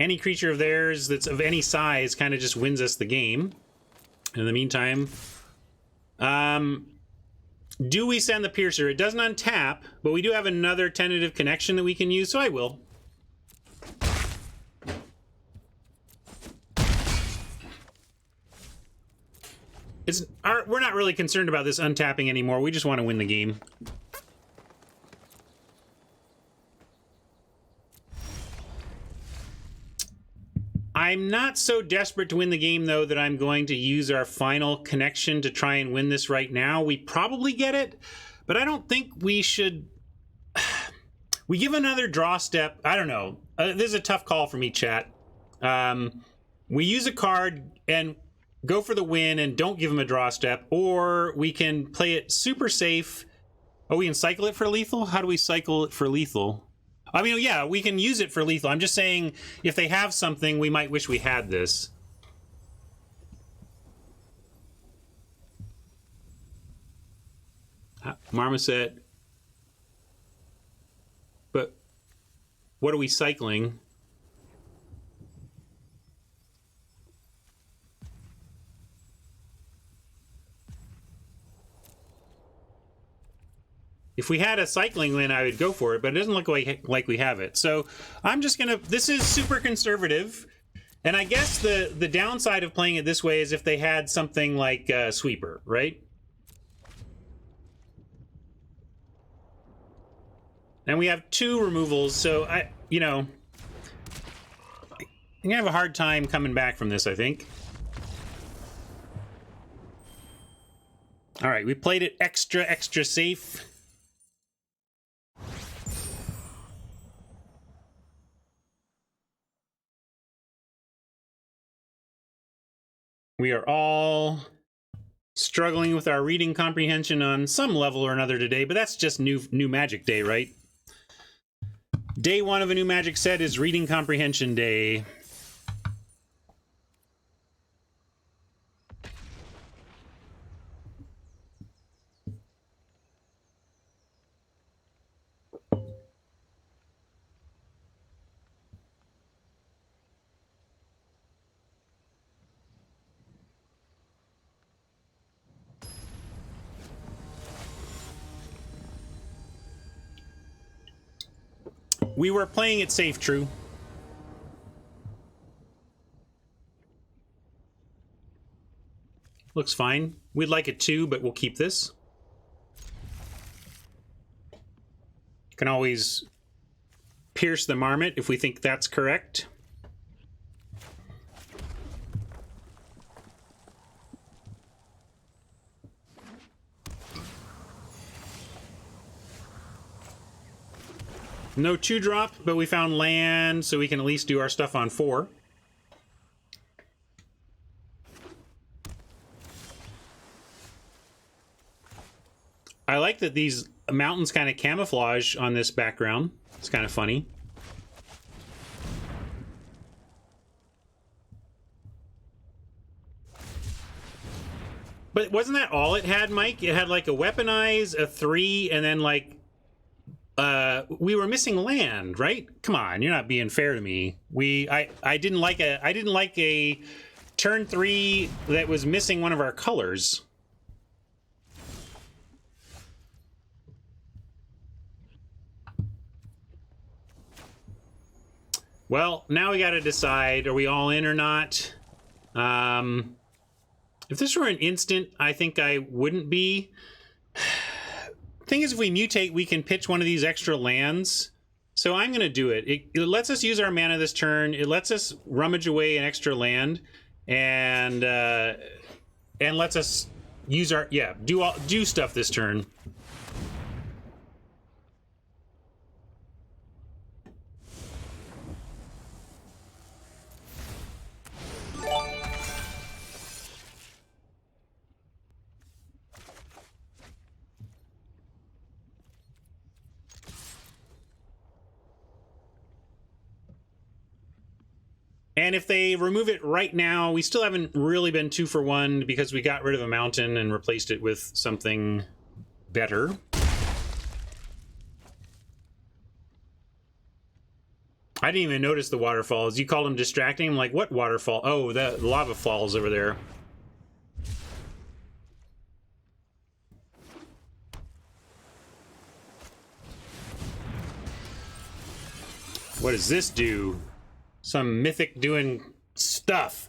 any creature of theirs that's of any size kind of just wins us the game. In the meantime, do we send the Piercer? It doesn't untap, but we do have another tentative connection that we can use, so I will. We're not really concerned about this untapping anymore. We just want to win the game. I'm not so desperate to win the game, though, that I'm going to use our final connection to try and win this right now. We probably get it, but I don't think we should... We give another draw step. I don't know. This is a tough call for me, chat. We use a card and go for the win and don't give him a draw step, or we can play it super safe. Oh, we can cycle it for lethal? How do we cycle it for lethal? I mean, yeah, we can use it for lethal. I'm just saying, if they have something, we might wish we had this. Marmoset. But what are we cycling? If we had a cycling win, I would go for it, but it doesn't look like we have it. So I'm just gonna, this is super conservative. And I guess the downside of playing it this way is if they had something like Sweeper, right? And we have 2 removals, so I'm gonna have a hard time coming back from this, I think. All right, we played it extra safe. We are all struggling with our reading comprehension on some level or another today, but that's just new Magic Day, right? Day 1 of a new Magic set is reading comprehension day. We were playing it safe, True. Looks fine. We'd like it 2, but we'll keep this. Can always pierce the marmot if we think that's correct. No 2-drop, but we found land, so we can at least do our stuff on 4. I like that these mountains kind of camouflage on this background. It's kind of funny. But wasn't that all it had, Mike? It had like a weaponize, a 3, and then like we were missing land, right? Come on, you're not being fair to me. I didn't like a turn 3 that was missing one of our colors. Well, now we got to decide, are we all in or not? If this were an instant, I think I wouldn't be. Thing is, if we mutate, we can pitch one of these extra lands. So I'm going to do it. It lets us use our mana this turn. It lets us rummage away an extra land, and lets us use our do stuff this turn. And if they remove it right now, we still haven't really been 2 for 1 because we got rid of a mountain and replaced it with something better. I didn't even notice the waterfalls. You called them distracting? I'm like, what waterfall? Oh, the lava falls over there. What does this do? Some mythic doing stuff.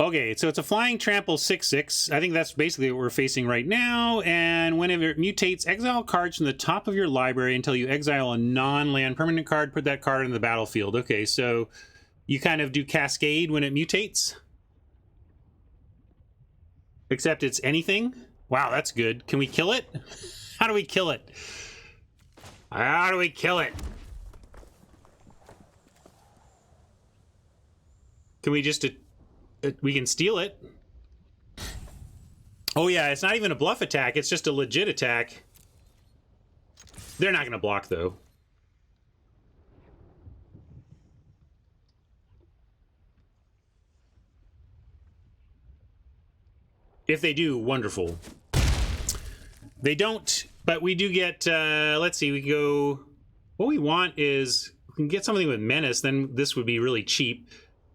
Okay, so it's a flying trample 6/6. I think that's basically what we're facing right now. And whenever it mutates, exile cards from the top of your library until you exile a non-land permanent card. Put that card in the battlefield. Okay, so you kind of do cascade when it mutates. Except it's anything. Wow, that's good. Can we kill it? How do we kill it? How do we kill it? Can we just... we can steal it. Oh yeah, it's not even a bluff attack. It's just a legit attack. They're not going to block, though. If they do, wonderful. They don't, but we do get... let's see, we can go... What we want is... We can get something with Menace, then this would be really cheap.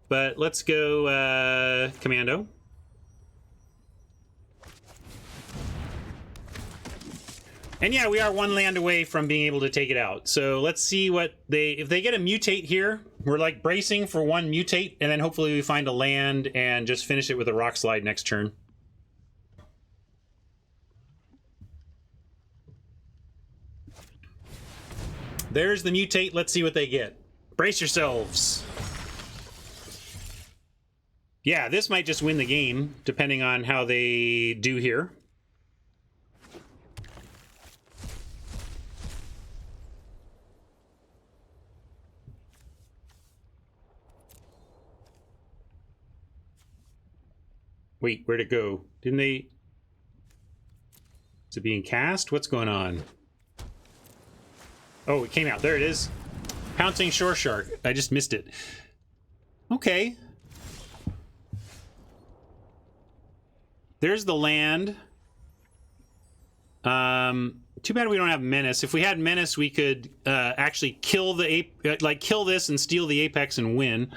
But let's go Commando. And yeah, we are 1 land away from being able to take it out. So let's see what if they get a mutate here, we're like bracing for 1 mutate, and then hopefully we find a land and just finish it with a rock slide next turn. There's the mutate. Let's see what they get. Brace yourselves. Yeah, this might just win the game, depending on how they do here. Wait, where'd it go? Didn't they... Is it being cast? What's going on? Oh, it came out. There it is. Pouncing Shore Shark. I just missed it. Okay. There's the land. Too bad we don't have Menace. If we had Menace, we could actually kill the kill this and steal the Apex and win. In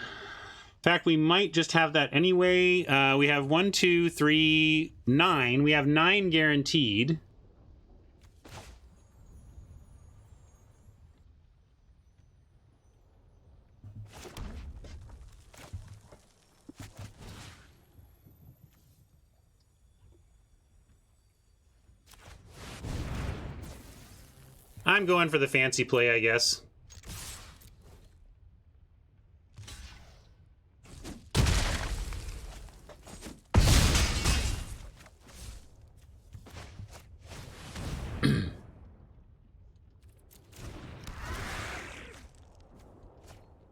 fact, we might just have that anyway. We have 1, 2, 3, 9. We have 9 guaranteed. I'm going for the fancy play, I guess.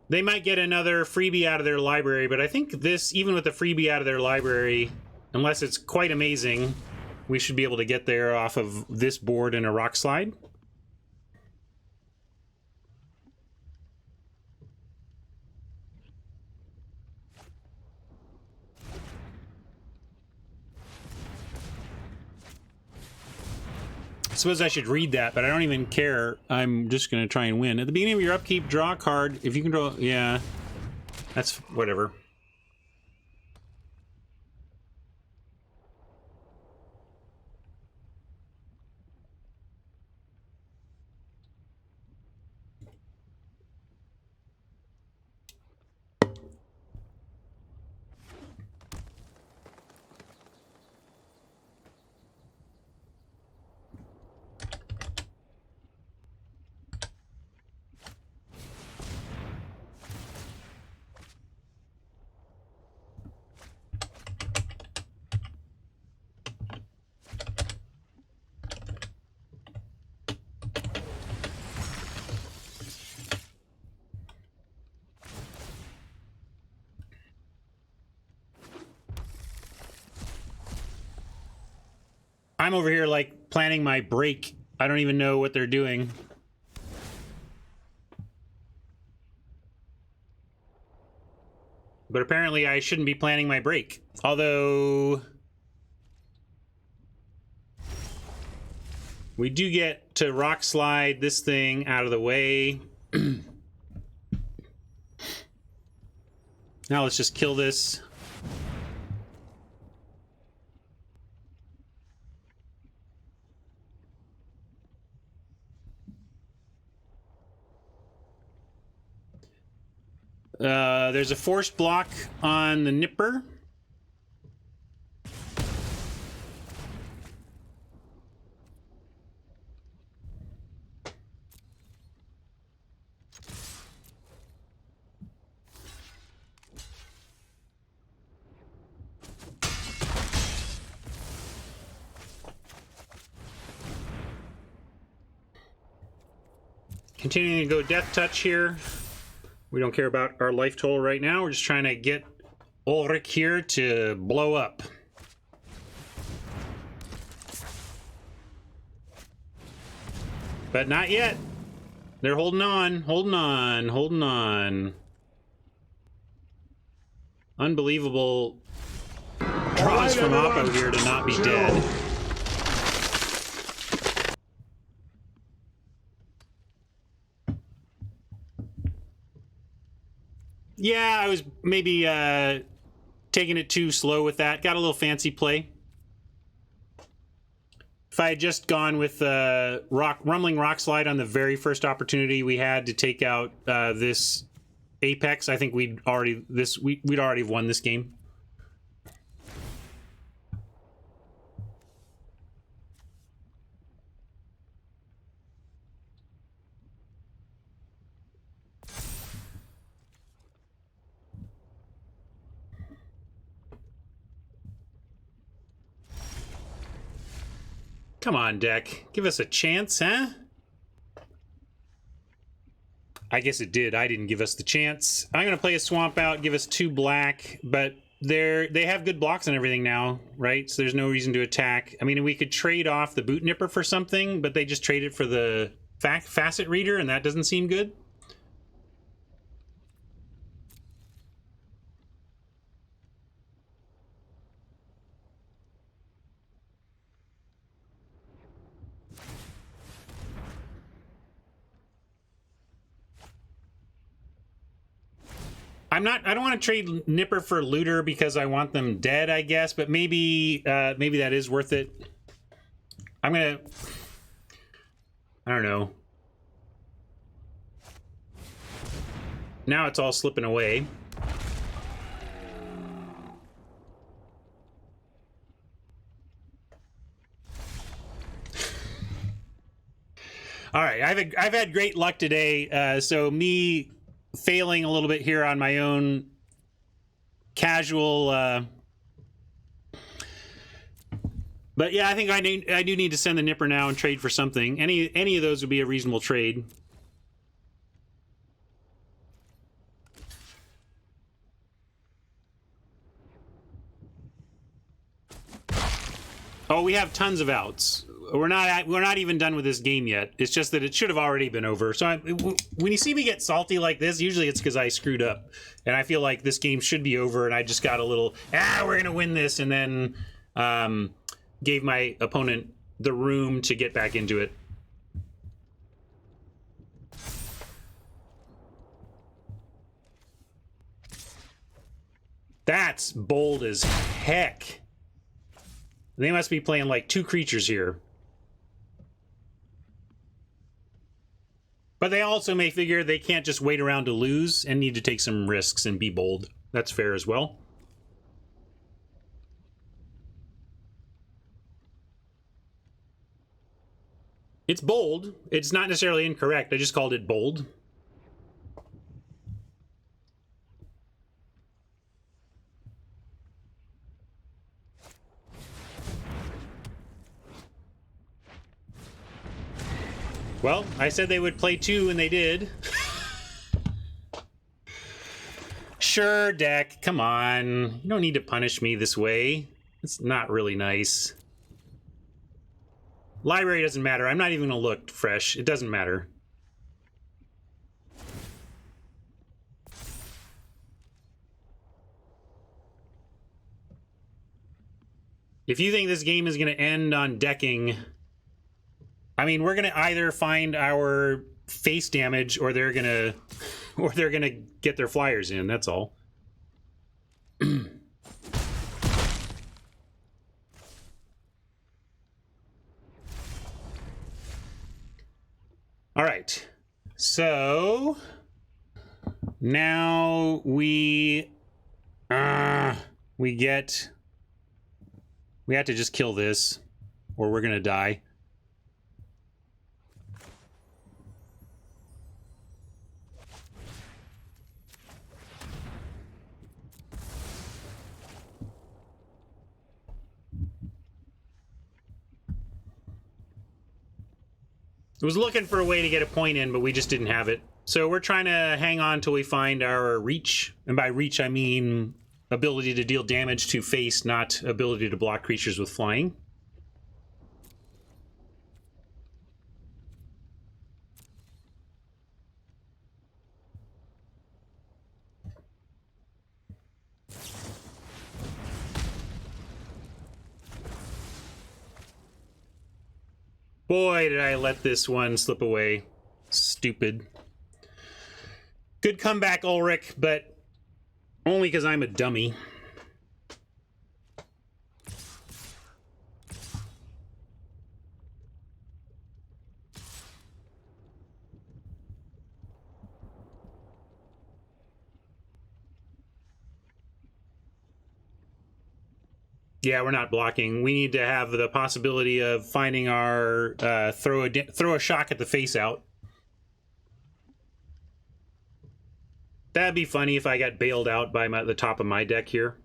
They might get another freebie out of their library, but I think this, even with the freebie out of their library, unless it's quite amazing, we should be able to get there off of this board in a rock slide. I suppose I should read that, but I don't even care. I'm just going to try and win. At the beginning of your upkeep, draw a card. If you can draw... Yeah. That's whatever. I'm over here, like, planning my break. I don't even know what they're doing. But apparently I shouldn't be planning my break. Although... we do get to rock slide this thing out of the way. Now let's just kill this. There's a forced block on the Nipper. Continuing to go death touch here. We don't care about our life total right now. We're just trying to get Ulrich here to blow up. But not yet. They're holding on, holding on, holding on. Unbelievable draws from Oppo here to not be dead. Yeah, I was maybe taking it too slow with that. Got a little fancy play. If I had just gone with Rumbling Rock Slide on the very first opportunity we had to take out this Apex, I think we'd already have won this game. Come on, deck. Give us a chance, huh? I guess it did. I didn't give us the chance. I'm going to play a Swamp out, give us 2 black, but they have good blocks and everything now, right? So there's no reason to attack. I mean, we could trade off the Boot Nipper for something, but they just traded for the Facet Reader, and that doesn't seem good. I don't want to trade Nipper for Looter because I want them dead, I guess, but maybe that is worth it. I don't know. Now it's all slipping away. All right, I've had great luck today. So me failing a little bit here on my own casual. But yeah, I think I do need to send the Nipper now and trade for something. Any of those would be a reasonable trade. Oh, we have tons of outs. We're not even done with this game yet. It's just that it should have already been over. So when you see me get salty like this, usually it's because I screwed up, and I feel like this game should be over, and I just got a little we're gonna win this, and then gave my opponent the room to get back into it. That's bold as heck. They must be playing like 2 creatures here. But they also may figure they can't just wait around to lose and need to take some risks and be bold. That's fair as well. It's bold. It's not necessarily incorrect. I just called it bold. Well, I said they would play 2, and they did. Sure, deck. Come on. You don't need to punish me this way. It's not really nice. Library doesn't matter. I'm not even going to look fresh. It doesn't matter. If you think this game is going to end on decking... I mean, we're gonna either find our face damage, or they're gonna get their flyers in. That's all. All right. So now we have to just kill this, or we're gonna die. I was looking for a way to get a point in, but we just didn't have it. So we're trying to hang on till we find our reach. And by reach, I mean ability to deal damage to face, not ability to block creatures with flying. Boy, did I let this one slip away. Stupid. Good comeback, Ulrich, but only because I'm a dummy. Yeah, we're not blocking. We need to have the possibility of finding our throw a shock at the face out. That'd be funny if I got bailed out by the top of my deck here.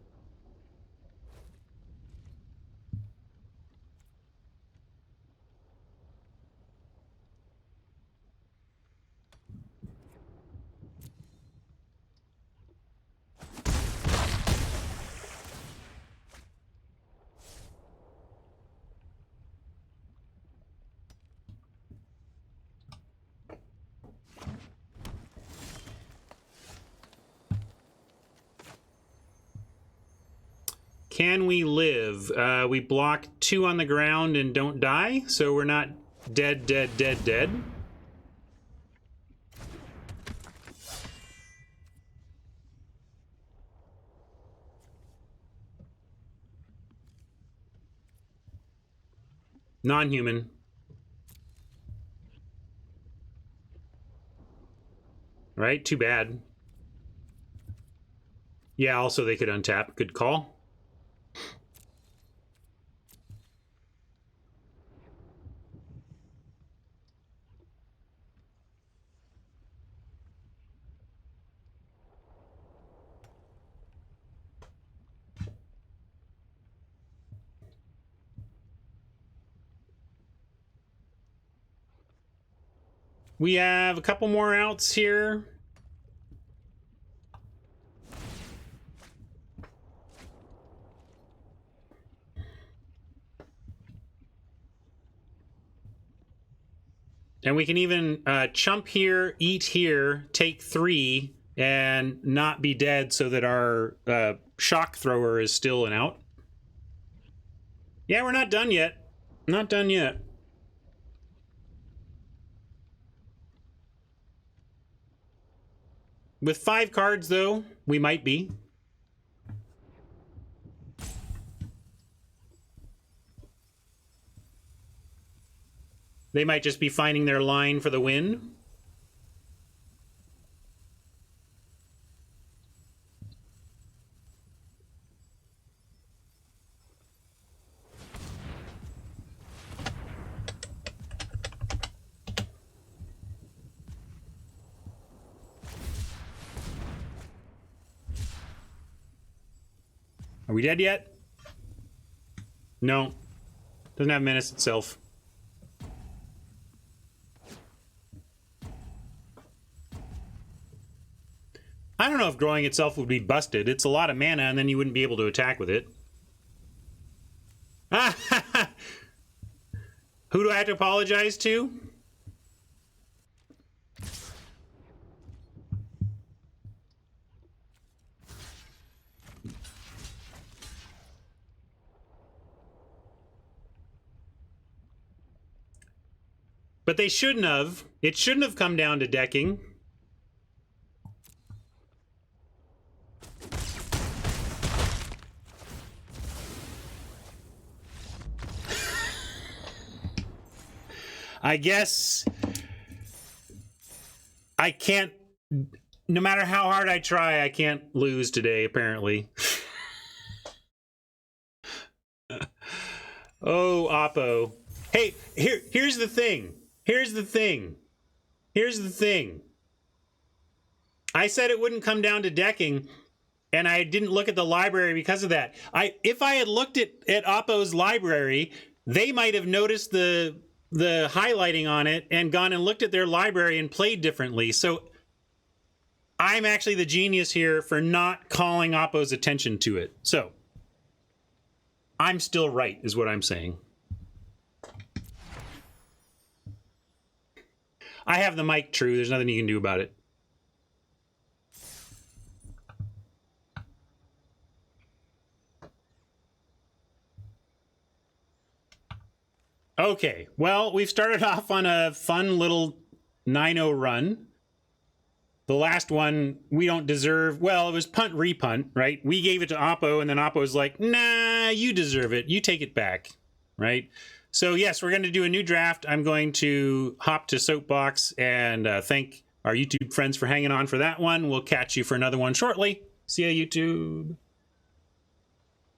Can we live? We block 2 on the ground and don't die, so we're not dead, dead, dead, dead. Non-human. Right? Too bad. Yeah, also they could untap. Good call. We have a couple more outs here. And we can even chump here, eat here, take 3, and not be dead so that our shock thrower is still an out. Yeah, we're not done yet. Not done yet. With 5 cards, though, we might be. They might just be finding their line for the win. Are we dead yet? No. Doesn't have menace itself. I don't know if growing itself would be busted. It's a lot of mana, and then you wouldn't be able to attack with it. Who do I have to apologize to? But they shouldn't have. It shouldn't have come down to decking. I guess I can't, no matter how hard I try, I can't lose today, apparently. Oh, Oppo. Hey, here's the thing. Here's the thing. Here's the thing. I said it wouldn't come down to decking, and I didn't look at the library because of that. If I had looked at Oppo's library, they might have noticed the highlighting on it and gone and looked at their library and played differently. So I'm actually the genius here for not calling Oppo's attention to it. So I'm still right, is what I'm saying. I have the mic, True. There's nothing you can do about it. Okay, well, we've started off on a fun little 9-0 run. The last one, we don't deserve... Well, it was punt, repunt, right? We gave it to Oppo, and then Oppo's like, nah, you deserve it. You take it back, right? So, yes, we're going to do a new draft. I'm going to hop to Soapbox and thank our YouTube friends for hanging on for that one. We'll catch you for another one shortly. See ya, YouTube.